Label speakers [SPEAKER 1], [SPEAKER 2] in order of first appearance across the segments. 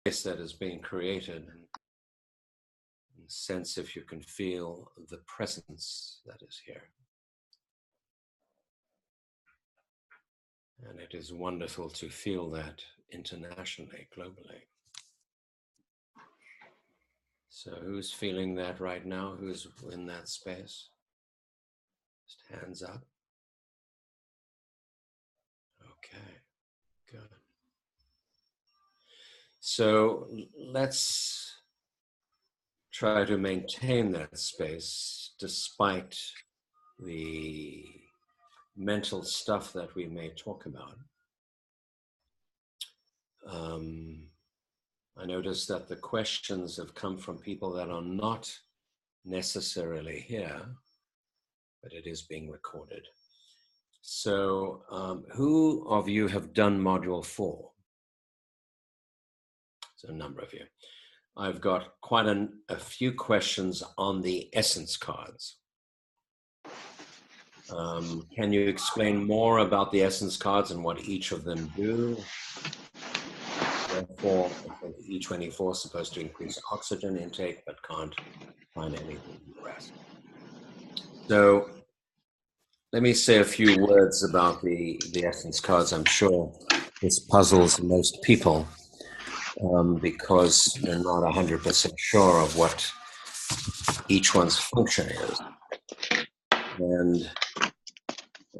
[SPEAKER 1] space that is being created, and sense if you can feel the presence that is here. And it is wonderful to feel that internationally, globally. So who's feeling that right now? Who's in that space? Just hands up. Okay, good. So let's try to maintain that space despite the mental stuff that we may talk about. I notice that the questions have come from people that are not necessarily here, but it is being recorded. So who of you have done module 4? So a number of you. I've got quite a few questions on the essence cards. Can you explain more about the essence cards and what each of them do? Therefore, E24 is supposed to increase oxygen intake, but can't find anything in the rest. So let me say a few words about the essence cards. I'm sure this puzzles most people because they're not 100% sure of what each one's function is. And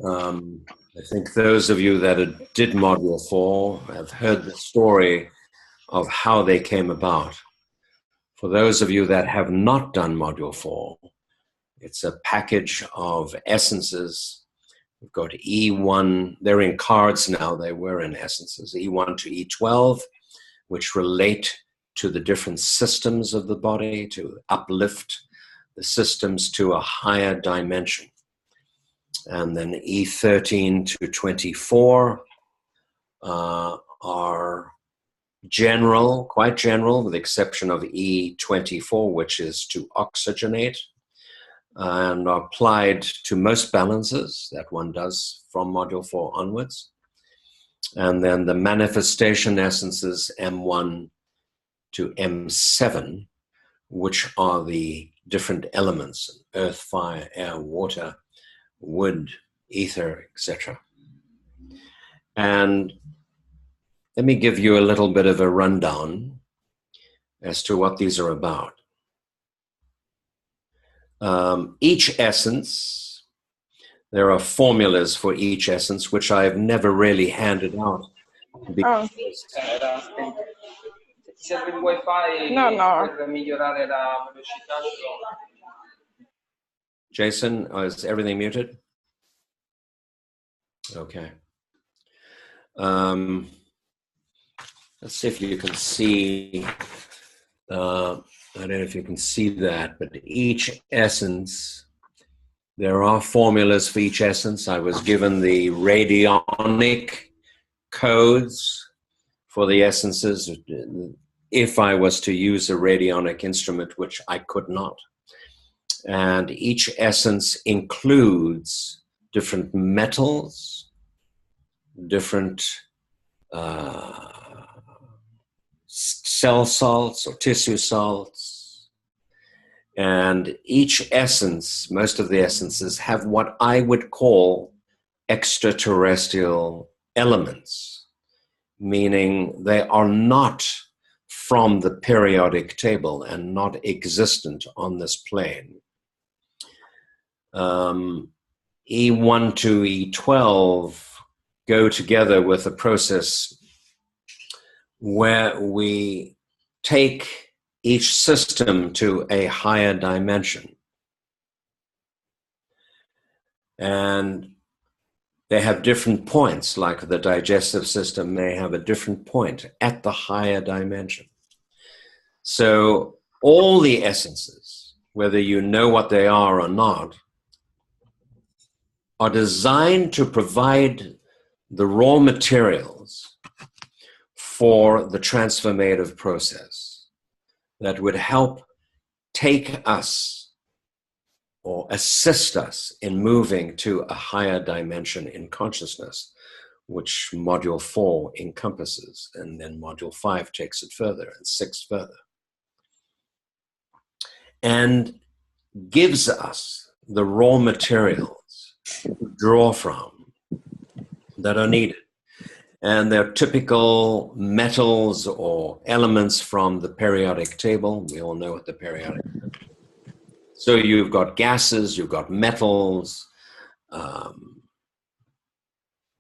[SPEAKER 1] I think those of you that did Module 4 have heard the story of how they came about. For those of you that have not done Module 4, it's a package of essences. We've got E1, they're in cards now, they were in essences, E1 to E12, which relate to the different systems of the body, to uplift the systems to a higher dimension. And then E13 to 24 are general, quite general, with the exception of E24, which is to oxygenate, and are applied to most balances that one does from Module 4 onwards. And then the manifestation essences M1 to M7, which are the different elements, earth, fire, air, water, wood, ether, etc. And let me give you a little bit of a rundown as to what these are about. Each essence, there are formulas for each essence, which I've never really handed out.
[SPEAKER 2] No.
[SPEAKER 1] Jason, is everything muted? Okay. Let's see if you can see, I don't know if you can see that, but each essence, there are formulas for each essence. I was given the radionic codes for the essences if I was to use a radionic instrument, which I could not. And each essence includes different metals, different cell salts or tissue salts. And each essence, most of the essences, have what I would call extraterrestrial elements, meaning they are not from the periodic table and not existent on this plane. E1 to E12 go together with a process where we take each system to a higher dimension. And they have different points, like the digestive system may have a different point at the higher dimension. So all the essences, whether you know what they are or not, are designed to provide the raw materials for the transformative process that would help take us or assist us in moving to a higher dimension in consciousness, which module 4 encompasses, and then module 5 takes it further, and 6 further, and gives us the raw materials to draw from that are needed. And they're typical metals or elements from the periodic table. We all know what the periodic table is. So you've got gases, you've got metals,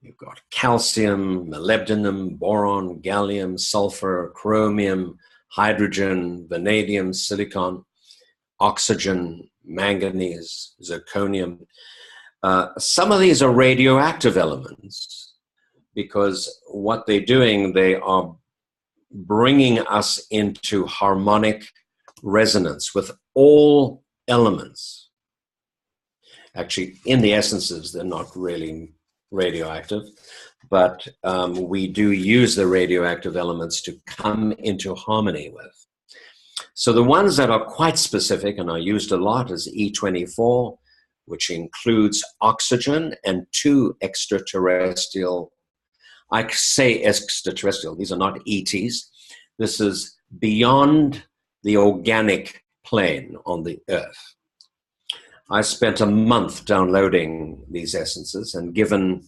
[SPEAKER 1] you've got calcium, molybdenum, boron, gallium, sulfur, chromium, hydrogen, vanadium, silicon, oxygen, manganese, zirconium. Some of these are radioactive elements, because what they're doing, they are bringing us into harmonic resonance with all elements. Actually, in the essences, they're not really radioactive, but we do use the radioactive elements to come into harmony with. So the ones that are quite specific and are used a lot is E24, which includes oxygen and 2 extraterrestrial. I say extraterrestrial, these are not ETs. This is beyond the organic plane on the Earth. I spent a month downloading these essences and given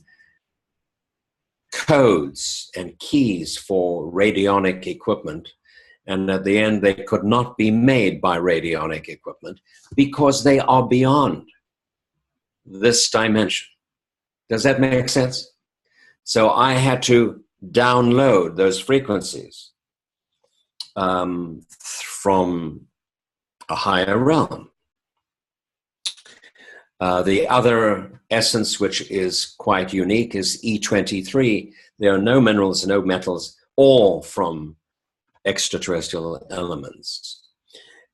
[SPEAKER 1] codes and keys for radionic equipment. And at the end, they could not be made by radionic equipment because they are beyond this dimension. Does that make sense? So I had to download those frequencies from a higher realm. The other essence, which is quite unique, is E23. There are no minerals, no metals, all from extraterrestrial elements.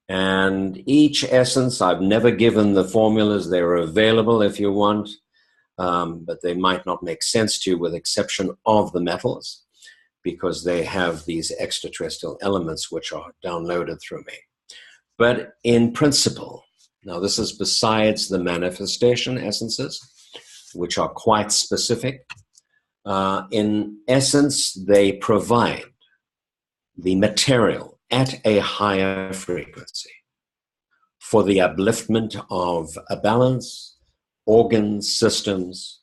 [SPEAKER 1] And each essence, I've never given the formulas. They're available if you want. But they might not make sense to you with exception of the metals, because they have these extraterrestrial elements which are downloaded through me. But in principle, now this is besides the manifestation essences, which are quite specific. In essence, they provide the material at a higher frequency for the upliftment of a balance, organs, systems,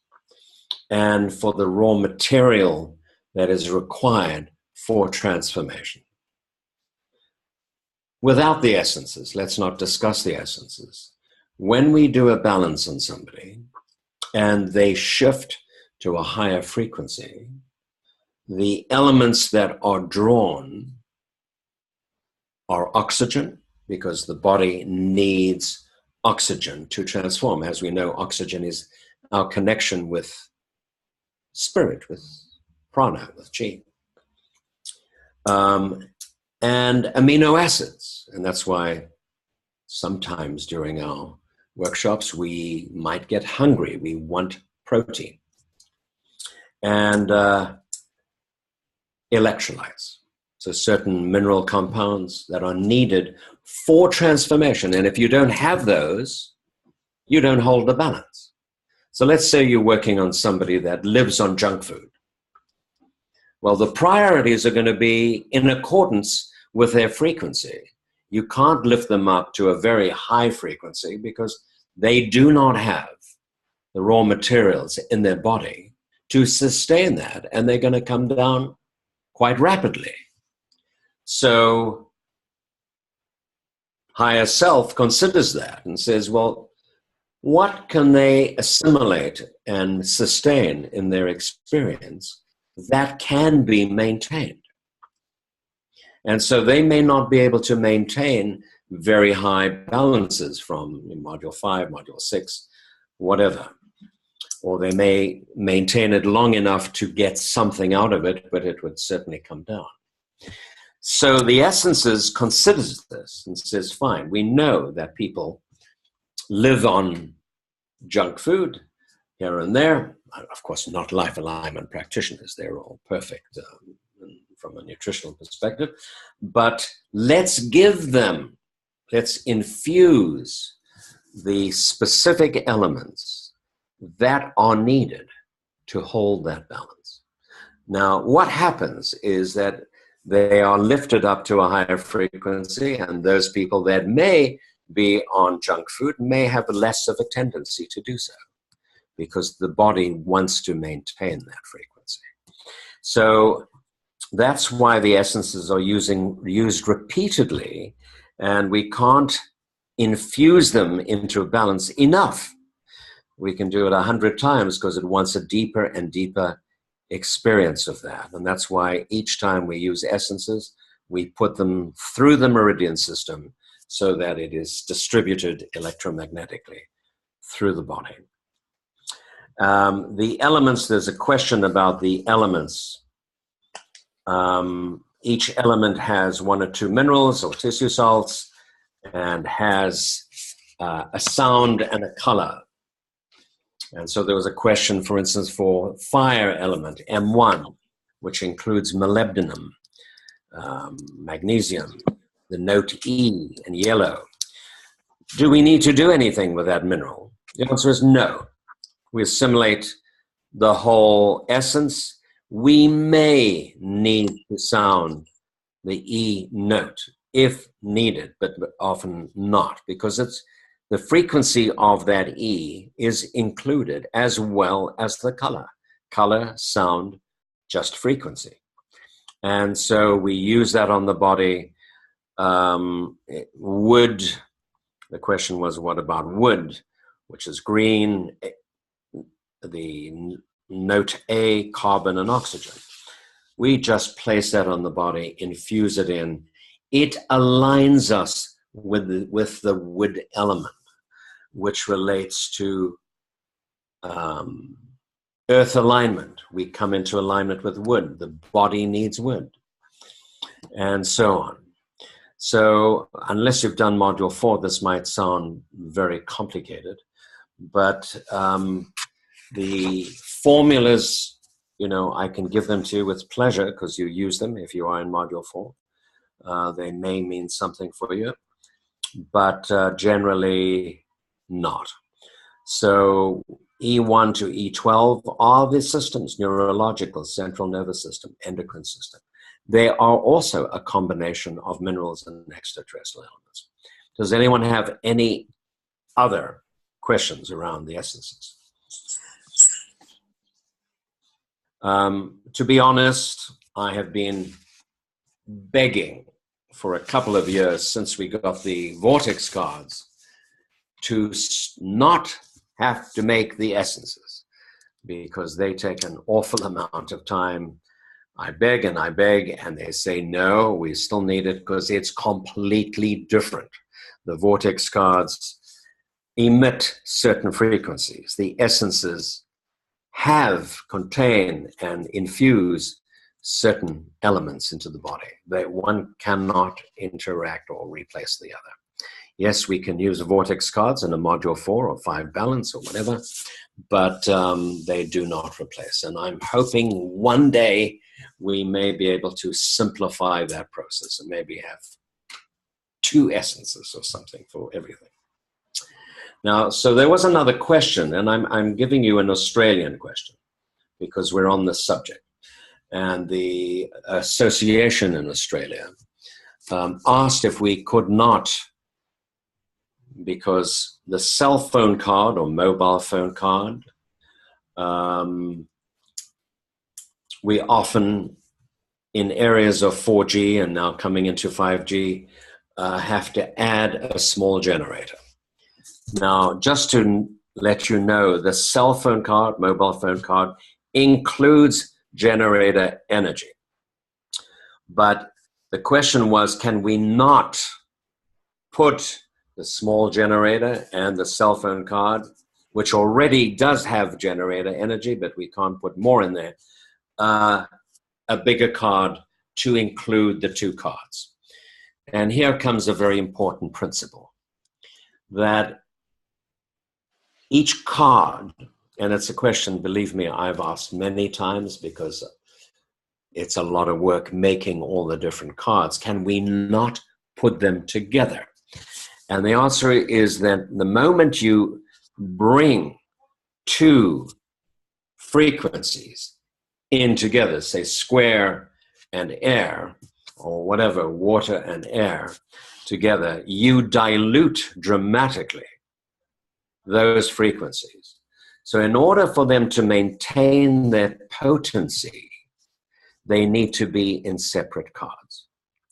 [SPEAKER 1] and for the raw material that is required for transformation. Without the essences, let's not discuss the essences. When we do a balance on somebody and they shift to a higher frequency, the elements that are drawn are oxygen, because the body needs oxygen to transform. As we know, oxygen is our connection with spirit, with prana, with chi. And amino acids. And that's why sometimes during our workshops, we might get hungry. We want protein. And electrolytes. So certain mineral compounds that are needed for transformation. And if you don't have those, you don't hold the balance. So let's say you're working on somebody that lives on junk food. Well, the priorities are going to be in accordance with their frequency. You can't lift them up to a very high frequency because they do not have the raw materials in their body to sustain that, and they're going to come down quite rapidly. So higher self considers that and says, well, what can they assimilate and sustain in their experience that can be maintained? And so they may not be able to maintain very high balances from module 5, module 6, whatever. Or they may maintain it long enough to get something out of it, but it would certainly come down. So the essences considers this and says, fine, we know that people live on junk food here and there. Of course, not life alignment practitioners. They're all perfect from a nutritional perspective. But let's give them, let's infuse the specific elements that are needed to hold that balance. Now, what happens is that they are lifted up to a higher frequency, and those people that may be on junk food may have less of a tendency to do so because the body wants to maintain that frequency. So that's why the essences are used repeatedly, and we can't infuse them into a balance enough. We can do it 100 times because it wants a deeper and deeper experience of that. And that's why each time we use essences, we put them through the meridian system so that it is distributed electromagnetically through the body. The elements, there's a question about the elements. Each element has 1 or 2 minerals or tissue salts and has a sound and a color. And so there was a question, for instance, for fire element, M1, which includes molybdenum, magnesium, the note E, and yellow. Do we need to do anything with that mineral? The answer is no. We assimilate the whole essence. We may need to sound the E note if needed, but often not, because it's the frequency of that E is included as well as the color. Color, sound, just frequency. And so we use that on the body. Wood, the question was, what about wood, which is green, the note A, carbon, and oxygen. We just place that on the body, infuse it in. It aligns us with the wood element, which relates to earth alignment. We come into alignment with wood. The body needs wood, and so on. So unless you've done Module 4, this might sound very complicated, but the formulas, I can give them to you with pleasure because you use them if you are in Module 4. They may mean something for you, but generally not. So E1 to E12 are the systems: neurological, central nervous system, endocrine system. They are also a combination of minerals and extraterrestrial elements. Does anyone have any other questions around the essences? To be honest, I have been begging for a couple of years since we got the vortex cards to not have to make the essences, because they take an awful amount of time. I beg, and they say, no, we still need it because it's completely different. The vortex cards emit certain frequencies. The essences contain and infuse certain elements into the body. One cannot interact or replace the other. Yes, we can use vortex cards in a Module 4 or 5 balance or whatever, but they do not replace. And I'm hoping one day we may be able to simplify that process and maybe have 2 essences or something for everything. Now, so there was another question, and I'm giving you an Australian question because we're on this subject. And the association in Australia asked if we could not, because the cell phone card or mobile phone card, we often, in areas of 4G and now coming into 5G, have to add a small generator. Now, just to let you know, the cell phone card, mobile phone card, includes generator energy. But the question was, can we not put the small generator and the cell phone card, which already does have generator energy, but we can't put more in there, a bigger card to include the 2 cards? And here comes a very important principle, that each card, and it's a question, believe me, I've asked many times because it's a lot of work making all the different cards. Can we not put them together? And the answer is that the moment you bring 2 frequencies in together, say square and air, or whatever, water and air together, you dilute dramatically those frequencies. So in order for them to maintain their potency, they need to be in separate cards.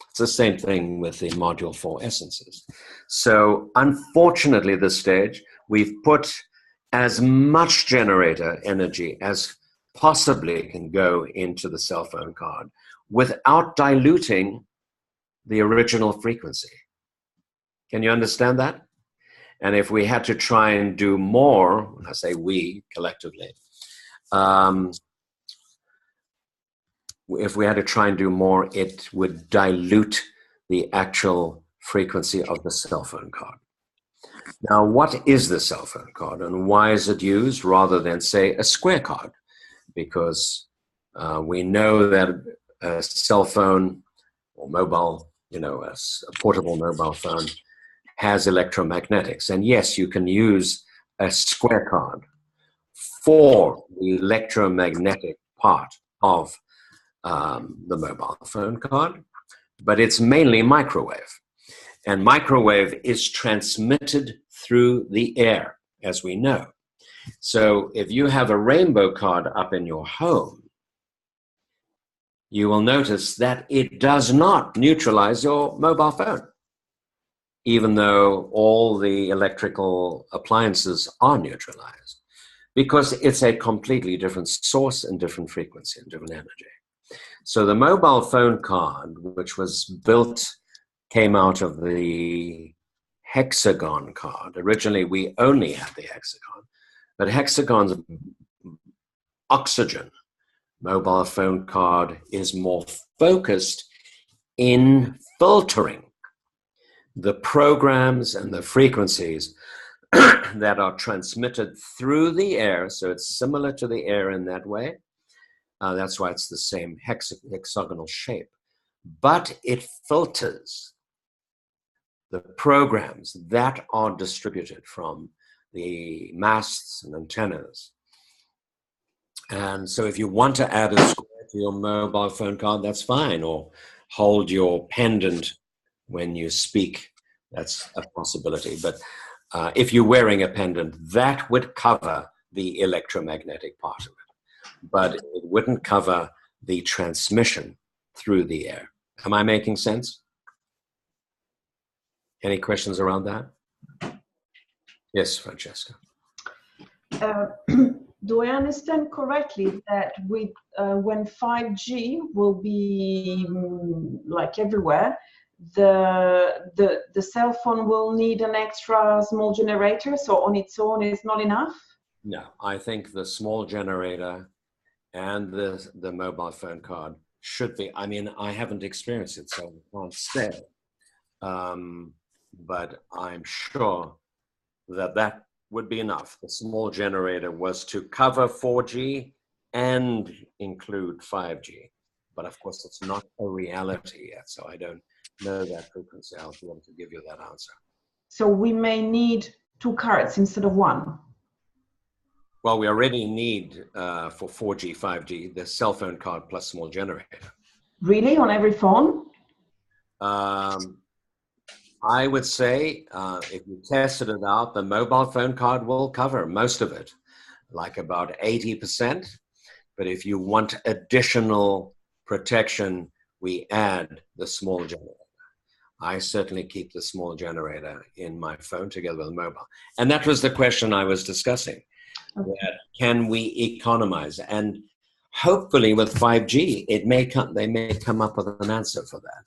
[SPEAKER 1] It's the same thing with the module 4 essences. So unfortunately, at this stage, we've put as much generator energy as possibly can go into the cell phone card without diluting the original frequency. Can you understand that? And if we had to try and do more, when I say we collectively, if we had to try and do more, it would dilute the actual frequency of the cell phone card. Now, what is the cell phone card and why is it used rather than, say, a square card? Because we know that a cell phone or mobile, a portable mobile phone has electromagnetics. And yes, you can use a square card for the electromagnetic part of the mobile phone card, but it's mainly microwave. And microwave is transmitted through the air, as we know. So if you have a rainbow card up in your home, you will notice that it does not neutralize your mobile phone, even though all the electrical appliances are neutralized, because it's a completely different source and different frequency and different energy. So the mobile phone card, which was built, came out of the hexagon card. Originally, we only had the hexagon, but hexagon's oxygen mobile phone card is more focused in filtering the programs and the frequencies that are transmitted through the air. So it's similar to the air in that way. That's why it's the same hexagonal shape. But it filters the programs that are distributed from the masts and antennas. And so if you want to add a square to your mobile phone card, that's fine. Or hold your pendant when you speak. That's a possibility. But if you're wearing a pendant, that would cover the electromagnetic part of it. But it wouldn't cover the transmission through the air. Am I making sense? Any questions around that? Yes, Francesca.
[SPEAKER 2] Do I understand correctly that with when 5G will be like everywhere, the cell phone will need an extra small generator, so on its own is not enough?
[SPEAKER 1] No, I think the small generator and the mobile phone card should be. I mean, I haven't experienced it, so I can't say. But I'm sure that that would be enough. The small generator was to cover 4G and include 5G. But of course, it's not a reality yet, so I don't know that frequency. I'll be able to give you that answer.
[SPEAKER 2] So we may need 2 cards instead of 1?
[SPEAKER 1] Well, we already need, for 4G, 5G, the cell phone card plus small generator.
[SPEAKER 2] Really? On every phone?
[SPEAKER 1] I would say, if you tested it out, the mobile phone card will cover most of it, like about 80%. But if you want additional protection, we add the small generator. I certainly keep the small generator in my phone together with the mobile. And that was the question I was discussing. Okay. That can we economize? And hopefully with 5G, they may come up with an answer for that.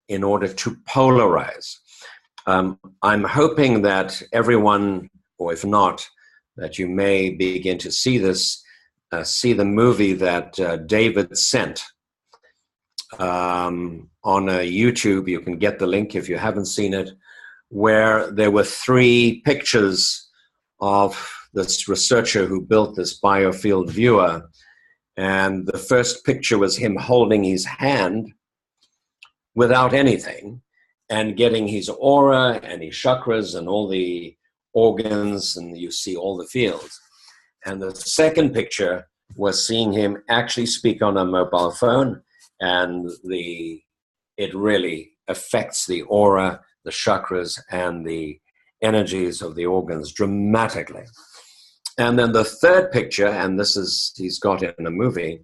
[SPEAKER 1] In order to polarize. I'm hoping that everyone, or if not, that you may begin to see this, see the movie that David sent on YouTube. You can get the link if you haven't seen it, where there were 3 pictures of this researcher who built this biofield viewer. And the first picture was him holding his hand without anything and getting his aura and his chakras and all the organs, and you see all the fields. And the second picture was seeing him actually speak on a mobile phone, and it really affects the aura, the chakras, and the energies of the organs dramatically. And then the third picture, and this is he's got it in a movie.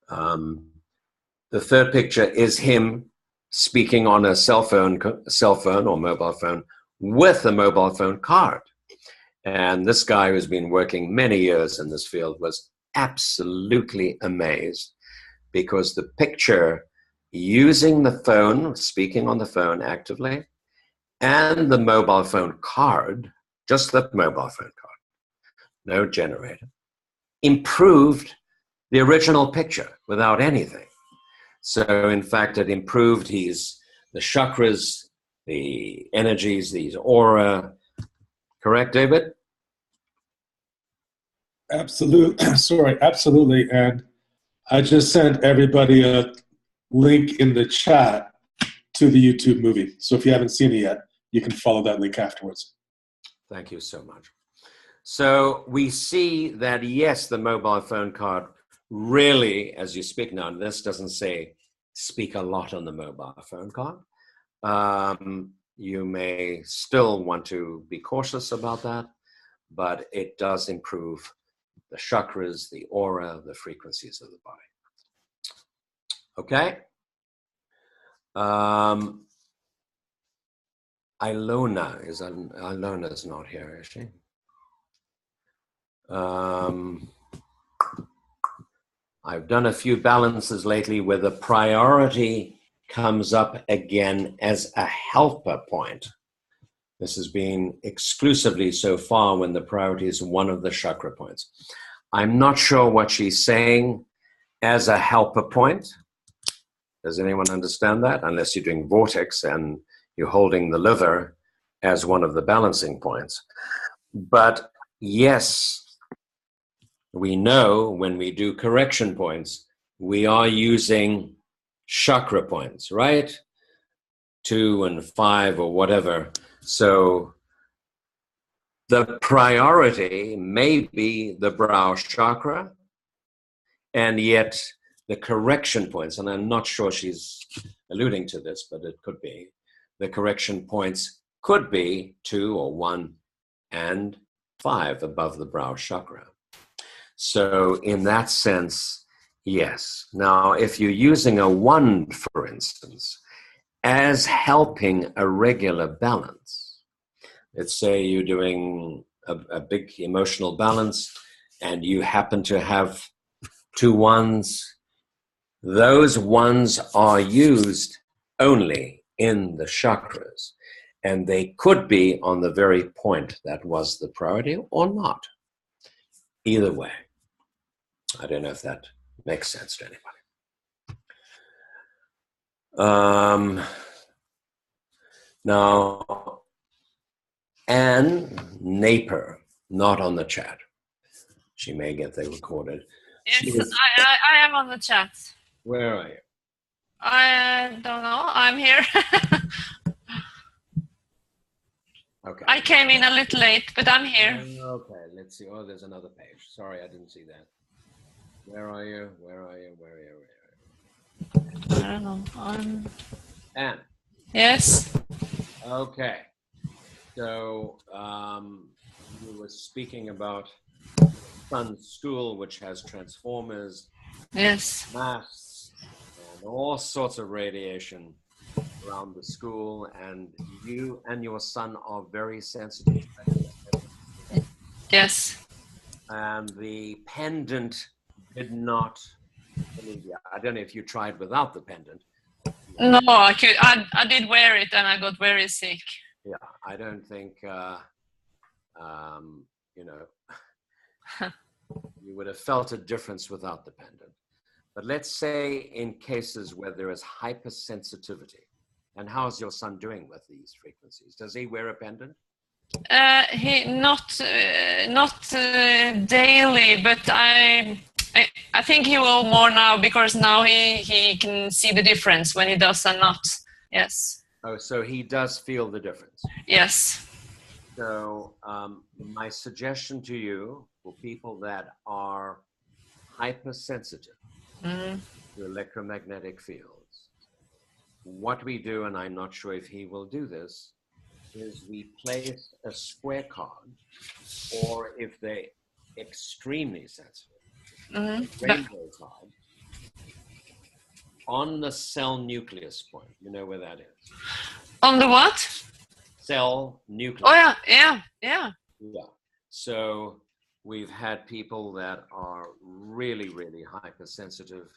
[SPEAKER 1] The third picture is him speaking on a cell phone or mobile phone with a mobile phone card. And this guy who's been working many years in this field was absolutely amazed, because the picture using the phone, speaking on the phone actively, and the mobile phone card, just the mobile phone card, no generator, improved the original picture without anything. So in fact, it improved the chakras, the energies, the aura. Correct, David?
[SPEAKER 3] Absolutely. Sorry, absolutely. And I just sent everybody a link in the chat to the YouTube movie. So if you haven't seen it yet, you can follow that link afterwards.
[SPEAKER 1] Thank you so much. So we see that, yes, the mobile phone card really, as you speak now, this doesn't say speak a lot on the mobile phone card. You may still want to be cautious about that, but it does improve the chakras, the aura, the frequencies of the body. Okay? Ilona's not here, is she? I've done a few balances lately where the priority comes up again as a helper point. This has been exclusively so far when the priority is one of the chakra points. I'm not sure what she's saying as a helper point. Does anyone understand that? Unless you're doing vortex and you're holding the liver as one of the balancing points. But yes, we know when we do correction points, we are using chakra points, right? 2 and 5 or whatever. So the priority may be the brow chakra, and yet the correction points, and I'm not sure she's alluding to this, but it could be, the correction points could be 2 or 1 and 5 above the brow chakra. So in that sense, yes. Now, if you're using a 1, for instance, as helping a regular balance, let's say you're doing a big emotional balance and you happen to have 2 1s, those 1s are used only in the chakras, and they could be on the very point that was the priority or not. Either way. I don't know if that makes sense to anybody. Now, Anne Napier, not on the chat. She may get that recorded.
[SPEAKER 4] Yes, I am on the chat.
[SPEAKER 1] Where are you?
[SPEAKER 4] I don't know. I'm here.
[SPEAKER 1] Okay.
[SPEAKER 4] I came in a little late, but I'm here.
[SPEAKER 1] Okay, let's see. Oh, there's another page. Sorry, I didn't see that. Where are you? Where are you? Where are you? Where are you?
[SPEAKER 4] I don't know.
[SPEAKER 1] Anne.
[SPEAKER 4] Yes.
[SPEAKER 1] Okay. So you were speaking about Sun's school, which has transformers,
[SPEAKER 4] Yes.
[SPEAKER 1] masts, and all sorts of radiation around the school, and you and your son are very sensitive.
[SPEAKER 4] Yes.
[SPEAKER 1] And the pendant did not, I don't know if you tried without the pendant.
[SPEAKER 4] No, I did wear it and I got very sick.
[SPEAKER 1] Yeah, I don't think, you know, you would have felt a difference without the pendant. But let's say in cases where there is hypersensitivity, and how's your son doing with these frequencies? Does he wear a pendant?
[SPEAKER 4] He not daily, but I think he will more now, because now he can see the difference when he does and not. Yes.
[SPEAKER 1] Oh, so he does feel the difference.
[SPEAKER 4] Yes.
[SPEAKER 1] So my suggestion to you, for people that are hypersensitive
[SPEAKER 4] Mm.
[SPEAKER 1] to electromagnetic fields, what we do, and I'm not sure if he will do this, is we place a square card, or if they're extremely sensitive,
[SPEAKER 4] Mm.
[SPEAKER 1] a rainbow card on the cell nucleus point. You know where that is?
[SPEAKER 4] On the what?
[SPEAKER 1] Cell nucleus.
[SPEAKER 4] Oh yeah, yeah, yeah.
[SPEAKER 1] Yeah. So we've had people that are really, really hypersensitive.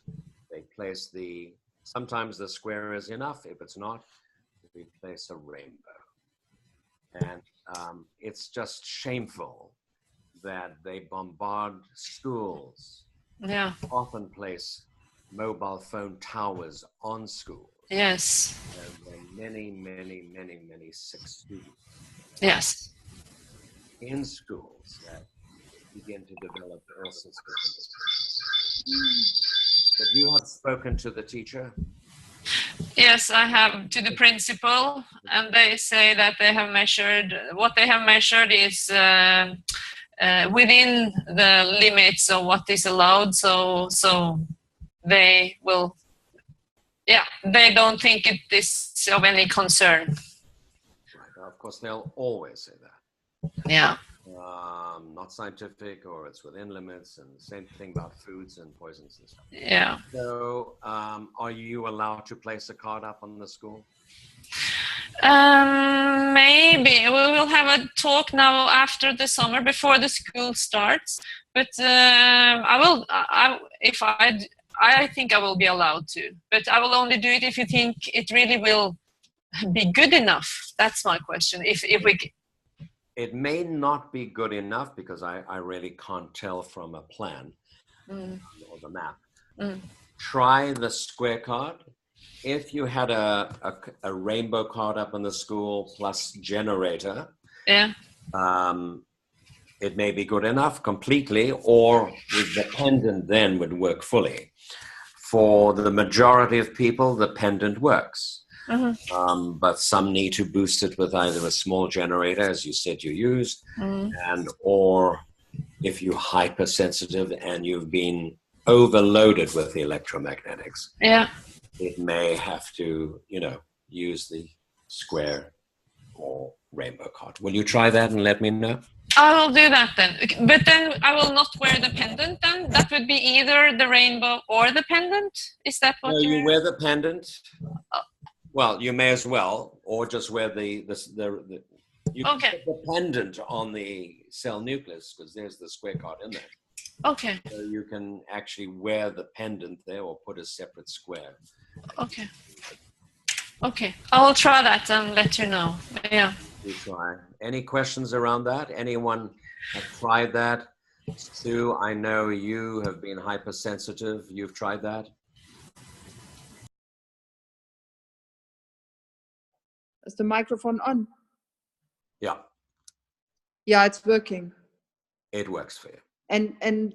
[SPEAKER 1] They place sometimes the square is enough. If it's not, we place a rainbow. And it's just shameful that they bombard schools,
[SPEAKER 4] Yeah.
[SPEAKER 1] often place mobile phone towers on schools.
[SPEAKER 4] Yes.
[SPEAKER 1] And there are many, many, many, many sick students
[SPEAKER 4] Yes.
[SPEAKER 1] in schools that begin to develop all sorts of conditions. But you have spoken to the teacher?
[SPEAKER 4] Yes, I have, to the principal, and they say that they have measured, what they have measured is within the limits of what is allowed. So they will, yeah, they don't think it is of any concern.
[SPEAKER 1] Right. Of course, they'll always say that.
[SPEAKER 4] Yeah.
[SPEAKER 1] Not scientific, or it's within limits, and the same thing about foods and poisons and stuff.
[SPEAKER 4] Yeah.
[SPEAKER 1] So, are you allowed to place a card up on the school?
[SPEAKER 4] Maybe we will have a talk now after the summer, before the school starts. But I think I will be allowed to. But I will only do it if you think it really will be good enough. That's my question. If we.
[SPEAKER 1] It may not be good enough, because I really can't tell from a plan or the map. Try the square card. If you had a rainbow card up in the school plus generator,
[SPEAKER 4] Yeah.
[SPEAKER 1] It may be good enough completely, or with the pendant then would work fully. For the majority of people, the pendant works. But some need to boost it with either a small generator, as you said you used, and or if you're hypersensitive and you've been overloaded with the electromagnetics,
[SPEAKER 4] Yeah.
[SPEAKER 1] it may have to, use the square or rainbow card. Will you try that and let me know?
[SPEAKER 4] I will do that then. But then I will not wear the pendant then? That would be either the rainbow or the pendant? Is that what
[SPEAKER 1] you wear the pendant? Well, you may as well, or just wear you can put the pendant on the cell nucleus, because there's the square card in there.
[SPEAKER 4] Okay.
[SPEAKER 1] So you can actually wear the pendant there, or put a separate square.
[SPEAKER 4] Okay. Okay. I will try that and let you know. Yeah.
[SPEAKER 1] You try. Any questions around that? Anyone have tried that? Sue, I know you have been hypersensitive. You've tried that?
[SPEAKER 5] Is the microphone on?
[SPEAKER 1] Yeah,
[SPEAKER 5] Yeah, it's working.
[SPEAKER 1] it works for you.
[SPEAKER 5] And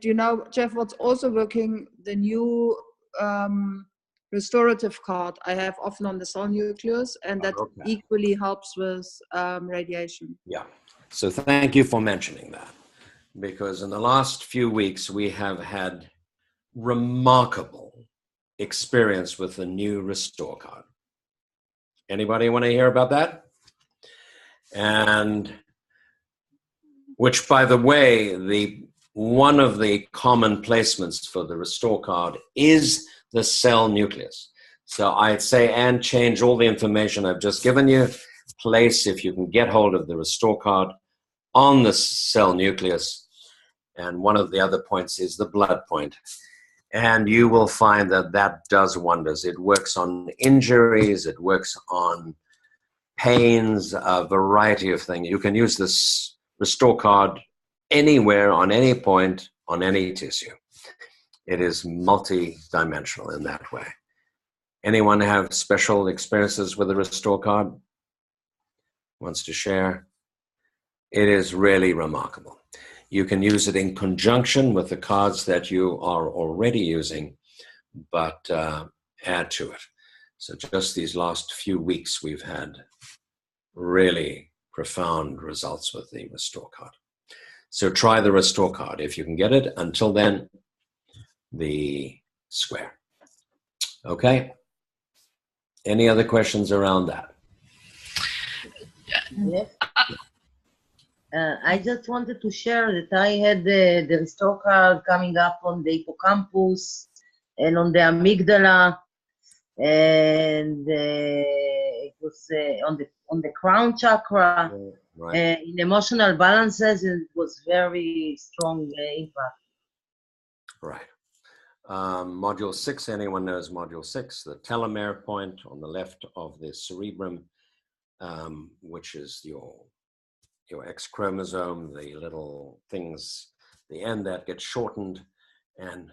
[SPEAKER 5] Jeff, what's also working, the new restorative card I have often on the cell nucleus, and that equally helps with radiation.
[SPEAKER 1] Yeah. So thank you for mentioning that, because in the last few weeks we have had remarkable experience with the new Restore card. Anybody want to hear about that? And which, by the way, one of the common placements for the Restore card is the cell nucleus. So I'd say, and change all the information I've just given you. Place, if you can get hold of the Restore card, on the cell nucleus. And one of the other points is the blood point. And you will find that that does wonders. It works on injuries. It works on pains, a variety of things. You can use this Restore card anywhere, on any point, on any tissue. It is multi-dimensional in that way. Anyone have special experiences with the Restore card? Wants to share? It is really remarkable. You can use it in conjunction with the cards that you are already using, but add to it. So just these last few weeks, we've had really profound results with the Restore card. So try the Restore card if you can get it. Until then, the square. Okay? Any other questions around that?
[SPEAKER 6] Yes. I just wanted to share that I had the restore card coming up on the hippocampus and on the amygdala, and it was on the crown chakra.
[SPEAKER 1] Right.
[SPEAKER 6] In emotional balances, it was very strong impact.
[SPEAKER 1] Right. Module 6, anyone knows Module 6, the telomere point on the left of the cerebrum, which is your X chromosome, the little things, the end that gets shortened and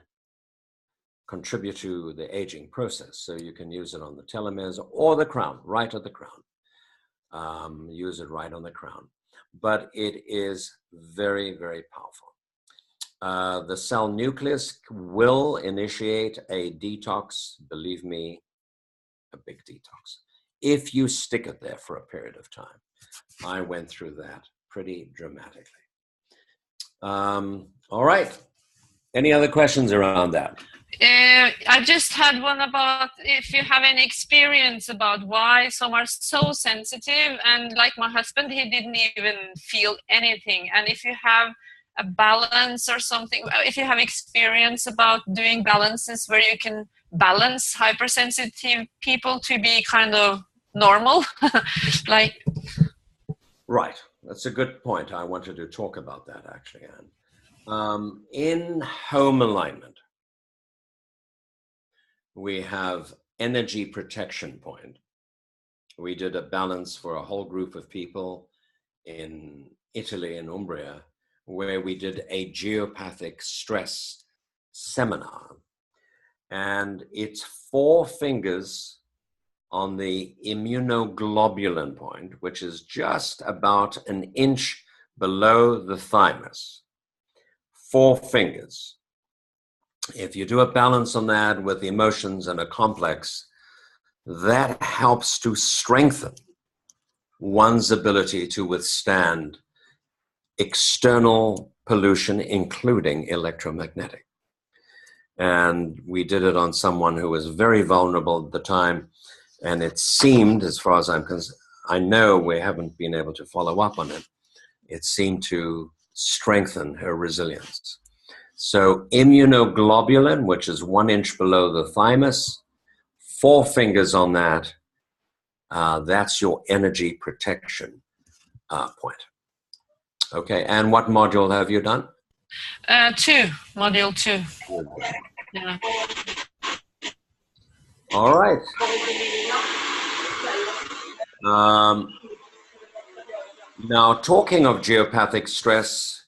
[SPEAKER 1] contribute to the aging process. So you can use it on the telomeres or the crown, right at the crown. Use it right on the crown. But it is very, very powerful. The cell nucleus will initiate a detox, believe me, a big detox, if you stick it there for a period of time. I went through that pretty dramatically. All right. Any other questions around that?
[SPEAKER 4] I just had one about if you have any experience about why some are so sensitive, and like my husband, he didn't even feel anything. And if you have a balance or something, if you have experience about doing balances where you can balance hypersensitive people to be kind of normal, like.
[SPEAKER 1] Right. That's a good point. I wanted to talk about that actually, Anne. In home alignment, we have energy protection point. We did a balance for a whole group of people in Italy, in Umbria, where we did a geopathic stress seminar. And it's 4 fingers on the immunoglobulin point, which is just about an inch below the thymus. 4 fingers. If you do a balance on that with emotions and a complex, that helps to strengthen one's ability to withstand external pollution, including electromagnetic. And we did it on someone who was very vulnerable at the time. And it seemed, as far as I'm concerned, I know we haven't been able to follow up on it, it seemed to strengthen her resilience. So immunoglobulin, which is 1 inch below the thymus, 4 fingers on that, that's your energy protection point. Okay, and what module have you done?
[SPEAKER 4] 2, module 2. Yeah.
[SPEAKER 1] All right. Now, talking of geopathic stress,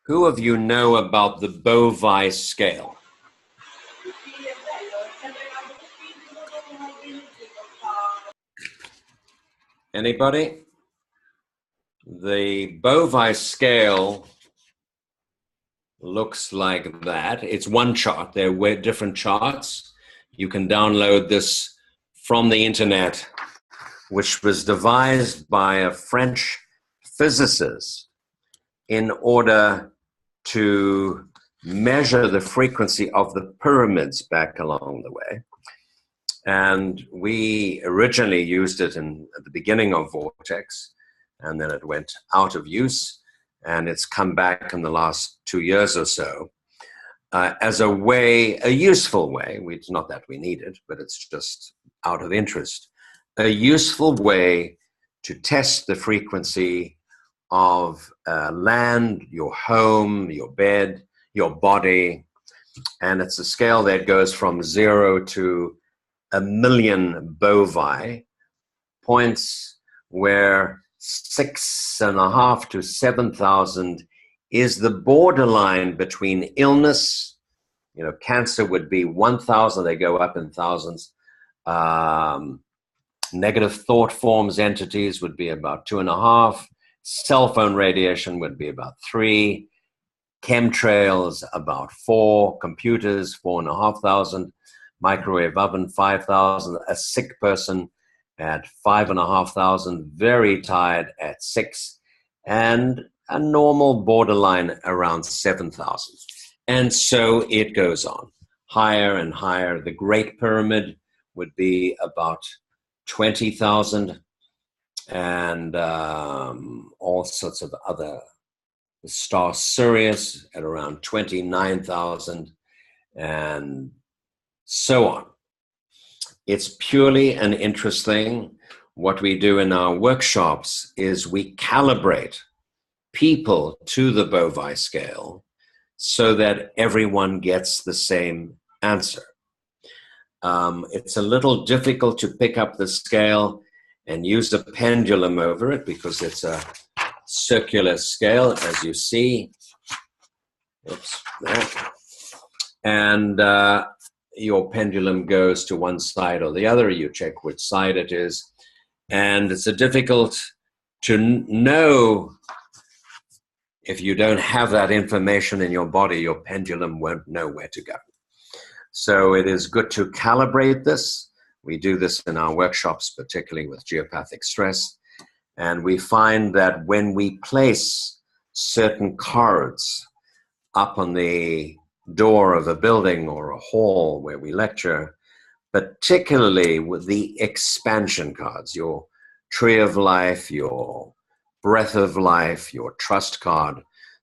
[SPEAKER 1] who of you know about the bovine scale? Anybody? The bovine scale looks like that. It's one chart. There were different charts. You can download this from the internet, which was devised by a French physicist in order to measure the frequency of the pyramids back along the way. And we originally used it at the beginning of Vortex, and then it went out of use, and it's come back in the last 2 years or so as a useful way. It's not that we need it, but it's just out of interest. A useful way to test the frequency of land, your home, your bed, your body. And it's a scale that goes from 0 to 1 million bovi, points where 6,500 to 7,000 is the borderline between illness. You know, cancer would be 1,000, they go up in thousands. Negative thought forms, entities would be about 2.5. Cell phone radiation would be about 3. Chemtrails about 4. Computers 4,500. Microwave oven 5,000. A sick person at 5,500. Very tired at 6. And a normal borderline around 7,000. And so it goes on. higher and higher. The Great Pyramid would be about 20,000, and all sorts of other, the star Sirius at around 29,000, and so on. It's purely an interest thing. What we do in our workshops is we calibrate people to the Bovai scale so that everyone gets the same answer. It's a little difficult to pick up the scale and use a pendulum over it because it's a circular scale, as you see. Oops, there. And your pendulum goes to one side or the other. You check which side it is. And it's difficult to know. If you don't have that information in your body, your pendulum won't know where to go. So it is good to calibrate this. We do this in our workshops, particularly with geopathic stress. And we find that when we place certain cards up on the door of a building or a hall where we lecture, particularly with the expansion cards, your Tree of Life, your Breath of Life, your Trust card,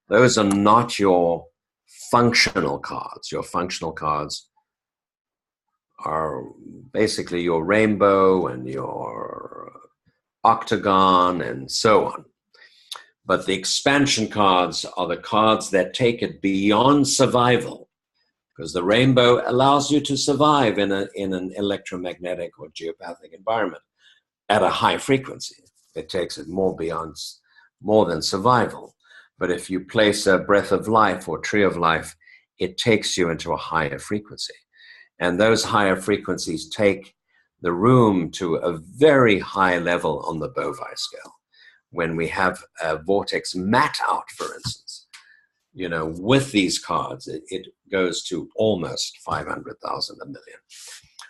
[SPEAKER 1] those are not your functional cards. Your functional cards are basically your rainbow and your octagon and so on. But the expansion cards are the cards that take it beyond survival, because the rainbow allows you to survive in an electromagnetic or geopathic environment at a high frequency. It takes it more than survival. But if you place a Breath of Life or Tree of Life, it takes you into a higher frequency. And those higher frequencies take the room to a very high level on the Bovai scale. When we have a vortex mat out, for instance, with these cards, it goes to almost 500,000, a million.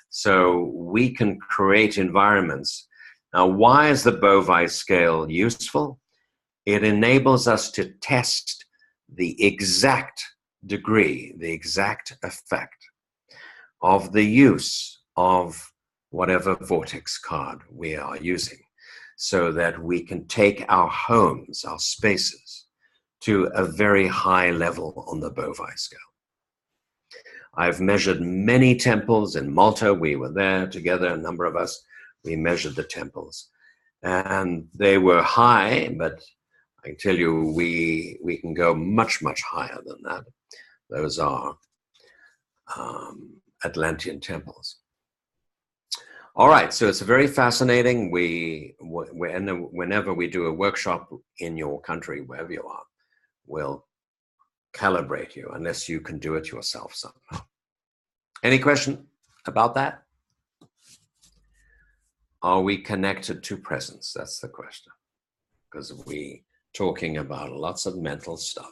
[SPEAKER 1] So we can create environments. Now, why is the Bovai scale useful? It enables us to test the exact degree, the exact effect of the use of whatever vortex card we are using, so that we can take our homes, our spaces, to a very high level on the Bovai scale. I've measured many temples in Malta. We were there together, a number of us. We measured the temples, and they were high, but I can tell you we can go much, much higher than that. Those are Atlantean temples. All right, so it's very fascinating. Whenever we do a workshop in your country, wherever you are, we'll calibrate you, unless you can do it yourself somehow. Any question about that? Are we connected to presence? That's the question. Because we're talking about lots of mental stuff.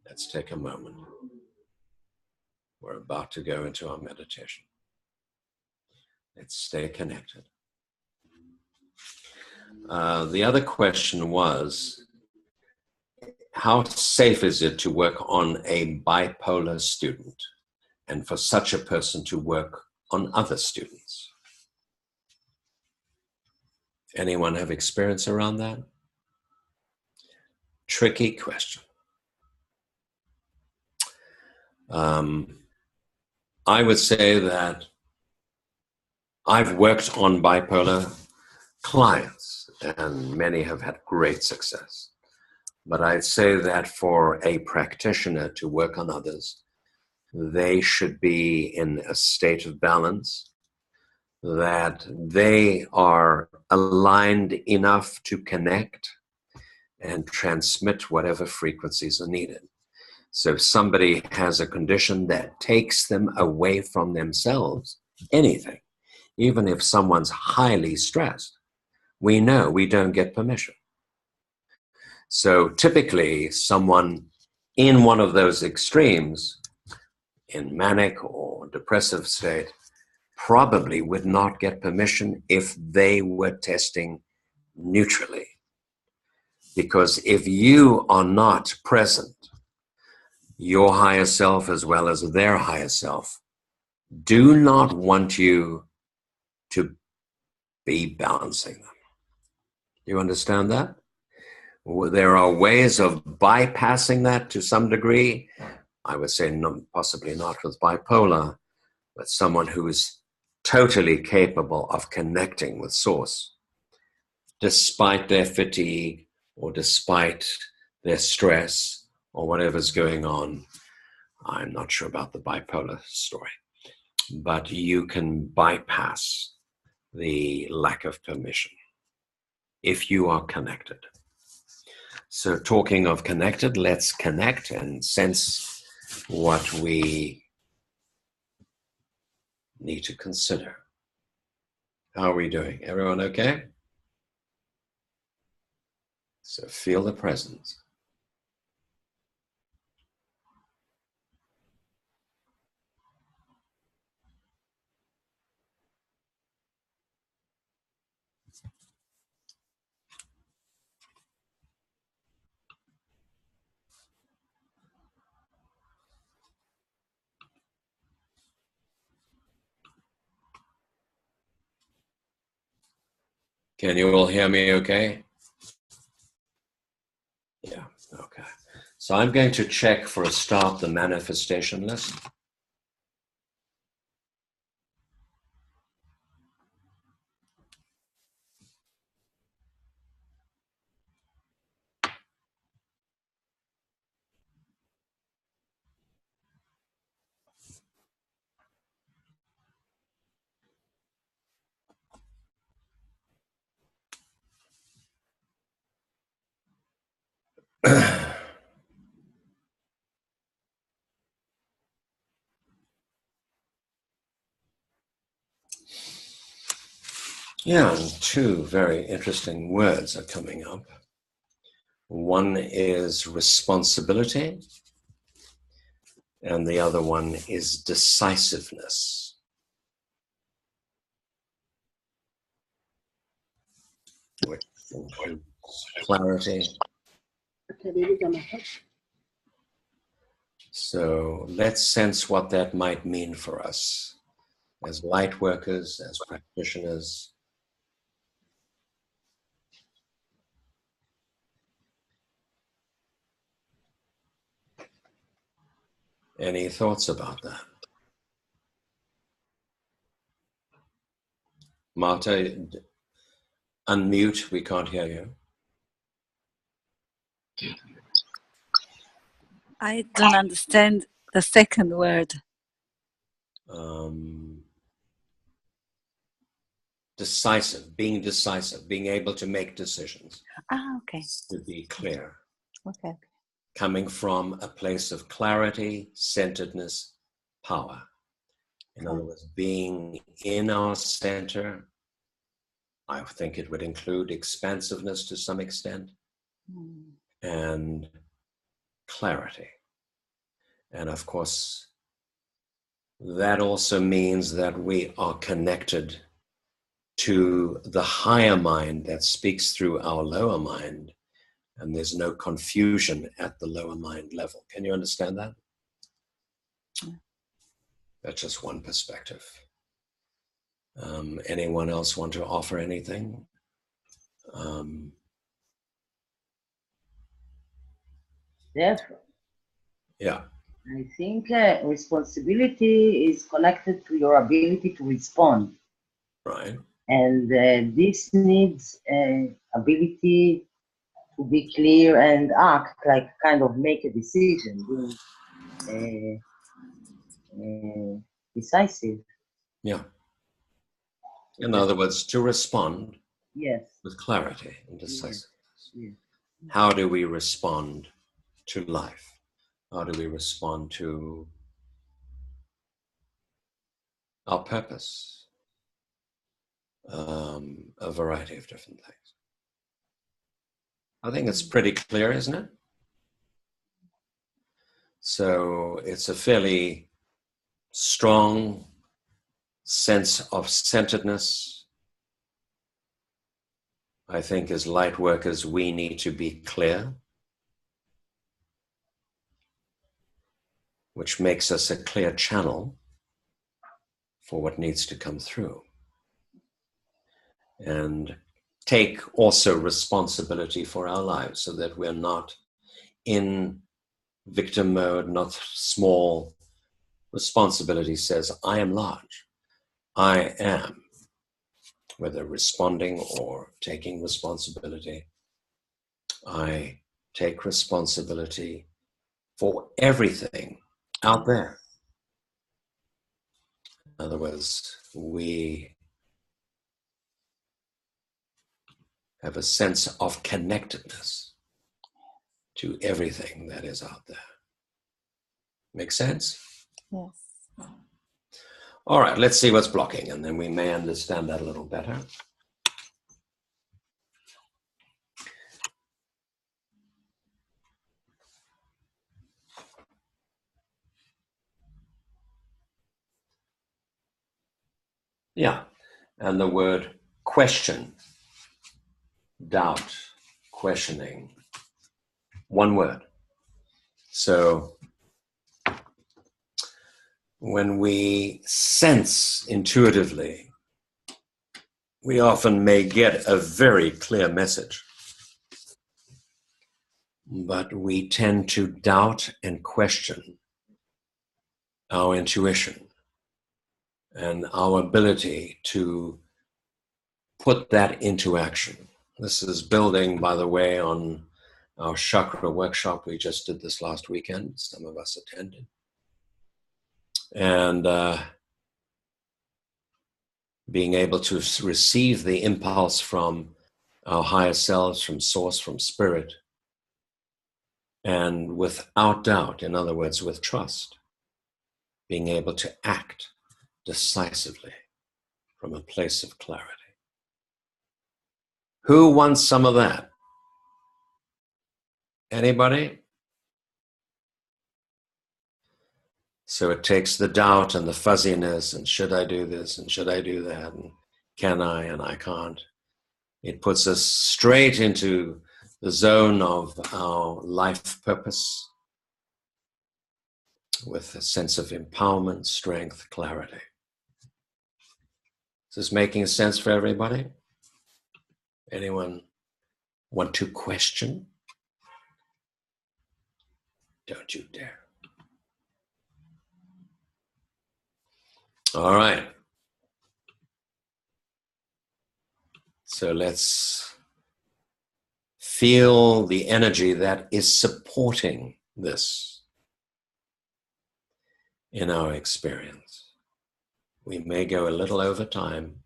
[SPEAKER 1] Let's take a moment. We're about to go into our meditation. Let's stay connected. The other question was, how safe is it to work on a bipolar student, and for such a person to work on other students? Anyone have experience around that? Tricky question. I would say that I've worked on bipolar clients, and many have had great success. But I'd say that for a practitioner to work on others, they should be in a state of balance, that they are aligned enough to connect and transmit whatever frequencies are needed. So if somebody has a condition that takes them away from themselves, anything, even if someone's highly stressed, we know we don't get permission. So typically someone in one of those extremes, in manic or depressive state, probably would not get permission if they were testing neutrally. Because if you are not present your higher self as well as their higher self, do not want you to be balancing them. You understand that? There are ways of bypassing that to some degree. I would say possibly not with bipolar, but someone who is totally capable of connecting with source, despite their fatigue or despite their stress or whatever's going on. I'm not sure about the bipolar story, but you can bypass the lack of permission if you are connected. So talking of connected, let's connect and sense what we need to consider. How are we doing? Everyone okay? So feel the presence. Can you all hear me okay? Yeah, okay. So I'm going to check for a start the manifestation list. Yeah, and two very interesting words are coming up. One is responsibility, and the other one is decisiveness. Which includes clarity. So let's sense what that might mean for us as light workers, as practitioners. Any thoughts about that? Marta, unmute, we can't hear you.
[SPEAKER 7] I don't understand the second word.
[SPEAKER 1] Decisive, being able to make decisions.
[SPEAKER 7] Ah, okay.
[SPEAKER 1] To be clear.
[SPEAKER 7] Okay.
[SPEAKER 1] Coming from a place of clarity, centeredness, power. In other words, being in our center. I think it would include expansiveness to some extent, and clarity. And of course, that also means that we are connected to the higher mind that speaks through our lower mind, and there's no confusion at the lower mind level. Can you understand that? That's just one perspective. Anyone else want to offer anything? Yeah.
[SPEAKER 6] I think responsibility is connected to your ability to respond.
[SPEAKER 1] Right.
[SPEAKER 6] And this needs ability to be clear and act, like kind of make a decision, being decisive.
[SPEAKER 1] Yeah. In other words, to respond.
[SPEAKER 6] Yes.
[SPEAKER 1] With clarity and decisiveness.
[SPEAKER 6] Yes.
[SPEAKER 1] How do we respond to life? How do we respond to our purpose? A variety of different things. I think it's pretty clear, isn't it? So it's a fairly strong sense of centeredness. I think as light workers, we need to be clear. which makes us a clear channel for what needs to come through. And take also responsibility for our lives so that we're not in victim mode, not small. Responsibility says, I am large. I am, whether responding or taking responsibility. I take responsibility for everything out there. In other words, we have a sense of connectedness to everything that is out there. Make sense?
[SPEAKER 7] Yes.
[SPEAKER 1] All right, let's see what's blocking, and then we may understand that a little better. Yeah, and the word question, doubt, questioning, one word. So when we sense intuitively, we often may get a very clear message, but we tend to doubt and question our intuition and our ability to put that into action. This is building, by the way, on our chakra workshop. We just did this last weekend. Some of us attended. And being able to receive the impulse from our higher selves, from source, from spirit, and without doubt, in other words, with trust, being able to act decisively from a place of clarity. Who wants some of that? Anybody? So it takes the doubt and the fuzziness, and should I do this, and should I do that, and can I, and I can't. It puts us straight into the zone of our life purpose with a sense of empowerment, strength, clarity. Is this making sense for everybody? Anyone want to question? Don't you dare. All right. So let's feel the energy that is supporting this in our experience. We may go a little over time.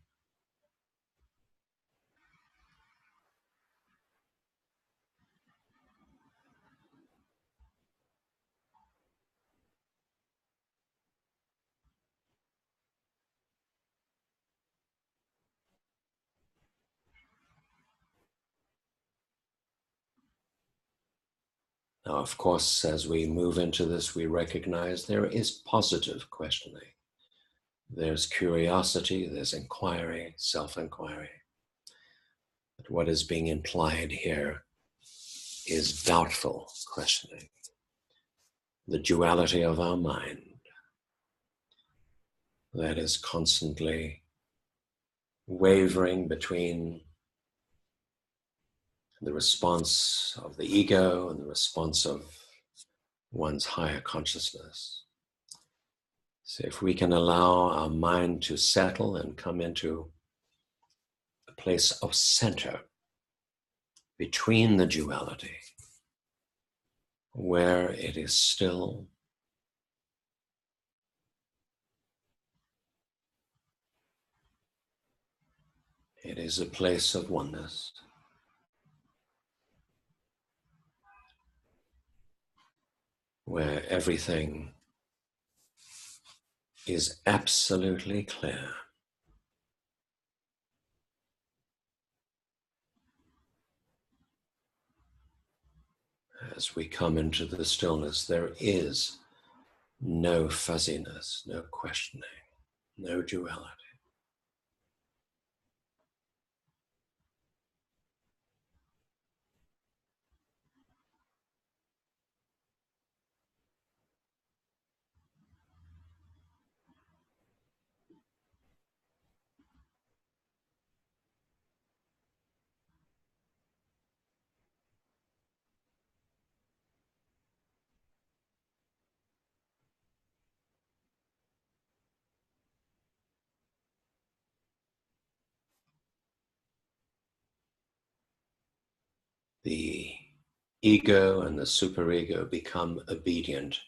[SPEAKER 1] Now, of course, as we move into this, we recognize there is positive questioning. There's curiosity, there's inquiry, self-inquiry. But what is being implied here is doubtful questioning. The duality of our mind that is constantly wavering between the response of the ego and the response of one's higher consciousness. So if we can allow our mind to settle and come into a place of center between the duality, where it is still, it is a place of oneness. Where everything is absolutely clear. As we come into the stillness, there is no fuzziness, no questioning, no duality. the ego and the superego become obedient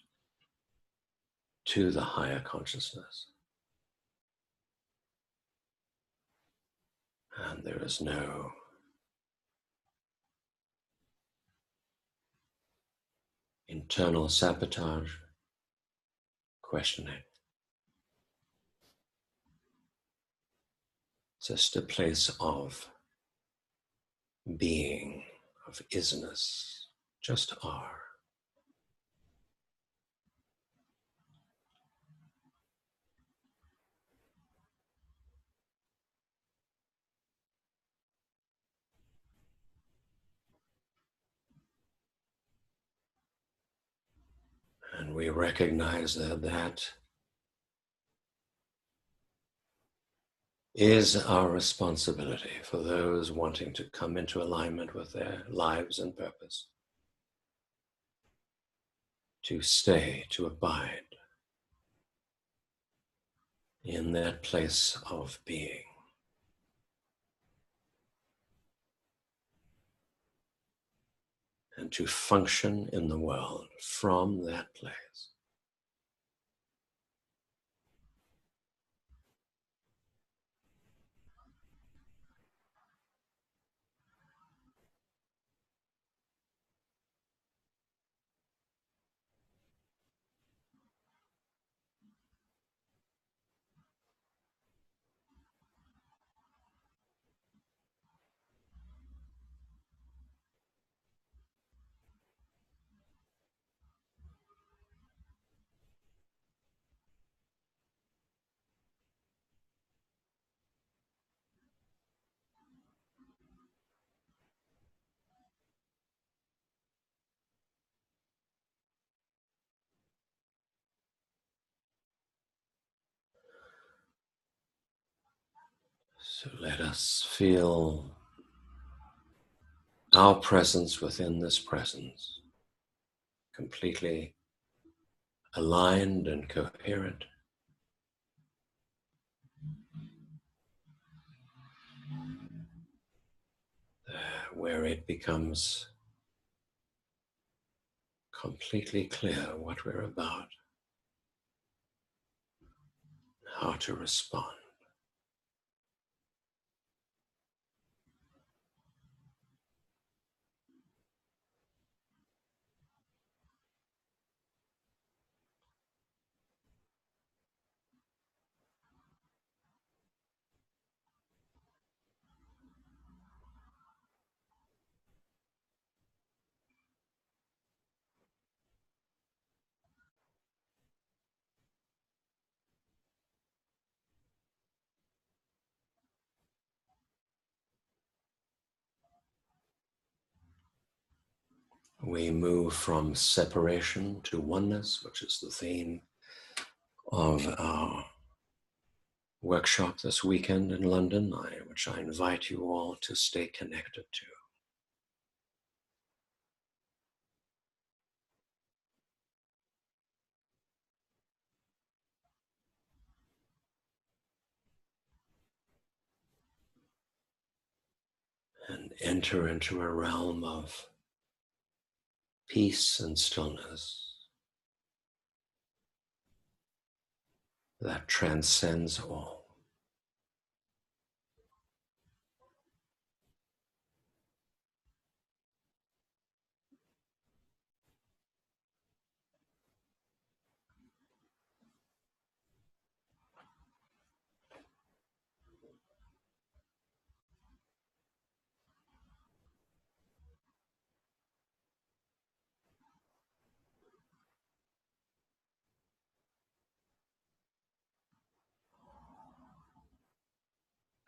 [SPEAKER 1] to the higher consciousness. And there is no internal sabotage, questioning. Just a place of being, of isness, just are. And we recognize that that is our responsibility for those wanting to come into alignment with their lives and purpose. To stay, to abide in that place of being. And to function in the world from that place. So let us feel our presence within this presence, completely aligned and coherent. Where it becomes completely clear what we're about, how to respond. We move from separation to oneness, which is the theme of our workshop this weekend in London, which I invite you all to stay connected to. And enter into a realm of peace and stillness that transcends all.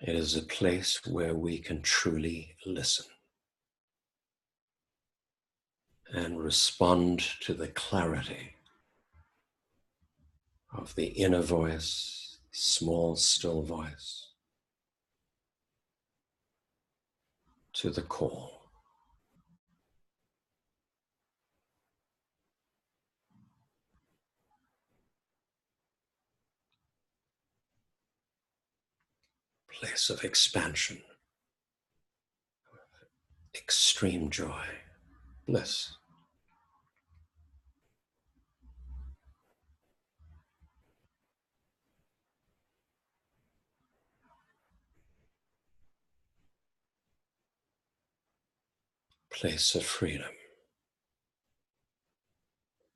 [SPEAKER 1] It is a place where we can truly listen and respond to the clarity of the inner voice, small, still voice, to the call. Place of expansion, extreme joy, bliss. Place of freedom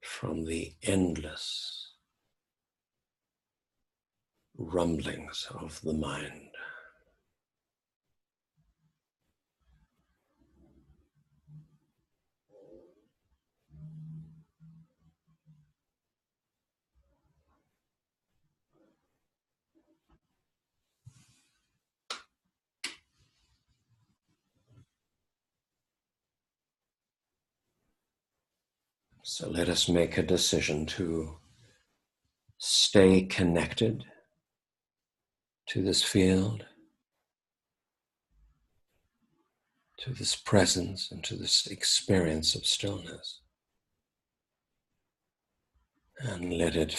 [SPEAKER 1] from the endless rumblings of the mind. So let us make a decision to stay connected to this field, to this presence, and to this experience of stillness. And let it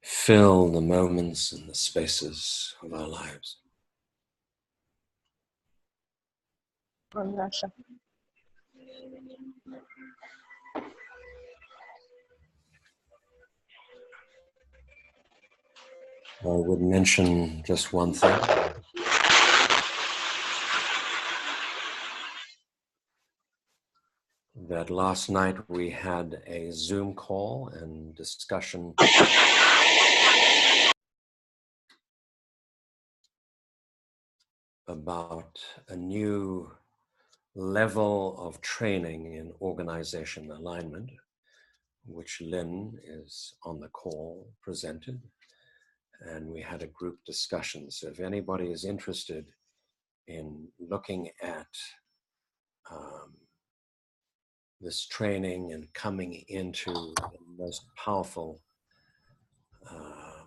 [SPEAKER 1] fill the moments and the spaces of our lives. I would mention just one thing. That last night we had a Zoom call and discussion about a new level of training in organization alignment, which Lynn is on the call presented. And we had a group discussion. So if anybody is interested in looking at this training and coming into the most powerful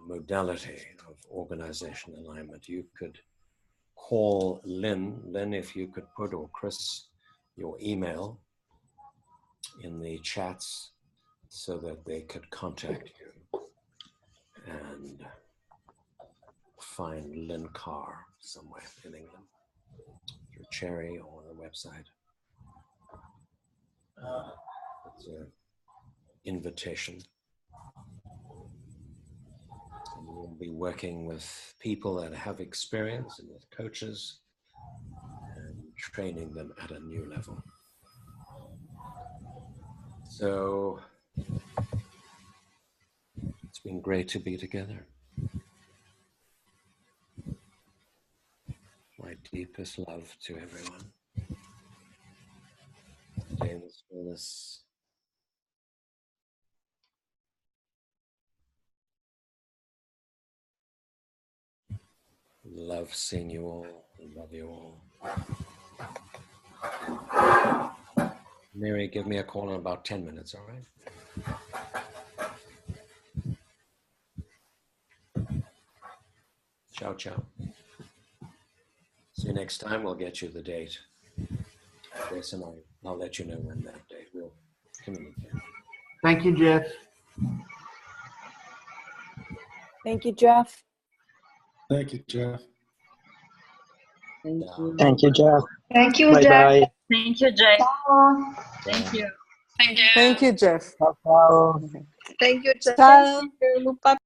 [SPEAKER 1] modality of organization alignment, you could call Lynn. Lynn, if you could put, or Chris, your email in the chats so that they could contact you and find Lynn Carr somewhere in England through Cherry or the website. It's an invitation. And we'll be working with people that have experience and with coaches and training them at a new level. So it's been great to be together. My deepest love to everyone. James Willis. Love seeing you all. Love you all. Mary, give me a call in about 10 minutes, all right? Ciao, ciao. See you next time. We'll get you the date. Grace and I'll let you know when that date will communicate.
[SPEAKER 8] Thank you, Jeff.
[SPEAKER 9] Thank you, Jeff.
[SPEAKER 3] Thank you, Jeff.
[SPEAKER 6] Thank you.
[SPEAKER 10] Thank you, Jeff.
[SPEAKER 11] Thank you,
[SPEAKER 10] Bye
[SPEAKER 11] Jeff.
[SPEAKER 10] bye.
[SPEAKER 11] Thank you, Jeff.
[SPEAKER 2] Ciao.
[SPEAKER 11] Thank you.
[SPEAKER 4] Thank you.
[SPEAKER 9] Thank you, Jeff.
[SPEAKER 10] Ciao, ciao.
[SPEAKER 5] Thank you, Jeff.
[SPEAKER 9] Ciao.
[SPEAKER 5] Thank you, Lupa.